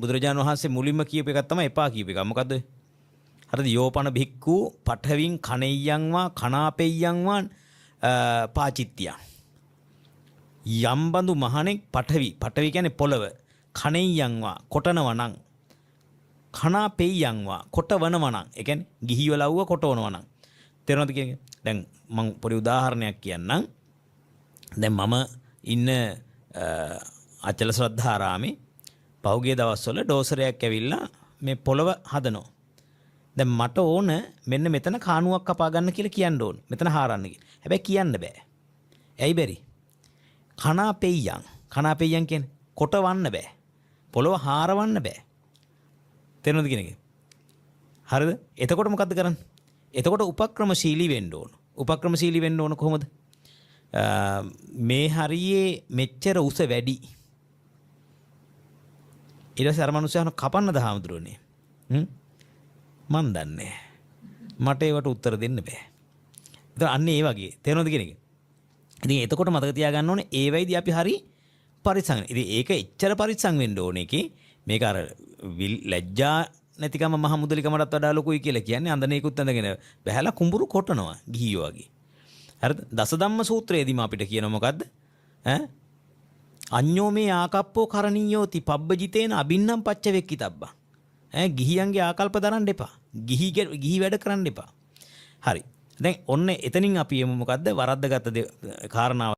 බුදුරජාණන් වහන්සේ මුලින්ම කියපු එකක් තමයි එපා කියපු එක. මොකද්ද? හරිද? යෝපන භික්ඛු පඨවින් කණෙය්‍යං වා කණාපෙය්‍යං වා පාචිත්‍යං. යම්බඳු මහණෙක් පඨවි කියන්නේ පොළව කණෙය්‍යං වා කොටනවා නම් කණාපෙය්‍යං වා කොටවනවා නම් ඒ කියන්නේ ගිහිව ලව්ව කොටවනවා නම් තේරෙනවද කියන්නේ? දැන් මම පොඩි උදාහරණයක් කියන්නම්. දැන් මම ඉන්න අචල ශ්‍රද්ධාරාමේ පහුගිය දවස්වල ඩෝසරයක් ඇවිල්ලා මේ පොළව හදනවා. දැන් මට ඕන මෙන්න මෙතන කාණුවක් කපා ගන්න කියලා කියන්න ඕන. මෙතන හාරන්න කියලා. හැබැයි කියන්න බෑ. ඇයි බැරි? කණාපෙය්‍යං කියන්නේ කොටවන්න බෑ. පොළව හාරවන්න බෑ. තේරෙනවද කියන්නේ? හරිද? එතකොට මොකද්ද කරන්නේ? එතකොට උපක්‍රමශීලී වෙන්න ඕන. උපක්‍රමශීලී වෙන්න ඕන කොහොමද? මේ හරියේ මෙච්චර උස වැඩි. ඊට පස්සේ අර මිනිස්සුන් කපන්නද හාමුදුරනේ? මන් දන්නේ. මට ඒවට උත්තර දෙන්න බෑ. ඒතර අන්න ඒ වගේ. තේරෙනවද කියන එක? ඉතින් එතකොට මතක තියාගන්න ඕනේ ඒ වෙයිදී අපි හරි පරිස්සම්. ඉතින් ඒක එච්චර පරිස්සම් වෙන්න ඕනේ කි මේක අර ලැජ්ජා නැතිකම මහ මුදලිකමටත් වඩා ලොකුයි කියලා කියන්නේ අඳනේකුත් ඇඳගෙන බහැලා කුඹුරු කොටනවා ගිහියෝ වගේ. හරිද? දසධම්ම සූත්‍රයේදීම අපිට කියනවා මොකද්ද? අඤ්ඤෝ මේ ආකප්පෝ කරණීයෝති පබ්බජිතේන අබින්නම් පච්ච වෙක්කිතබ්බා. ගිහියන්ගේ ආකල්ප දරන්න එපා. ගිහි වැඩ කරන්න එපා. හරි. දැන් ඔන්න එතනින් අපි යමු මොකද්ද? වරද්දගත්ත කාරණාව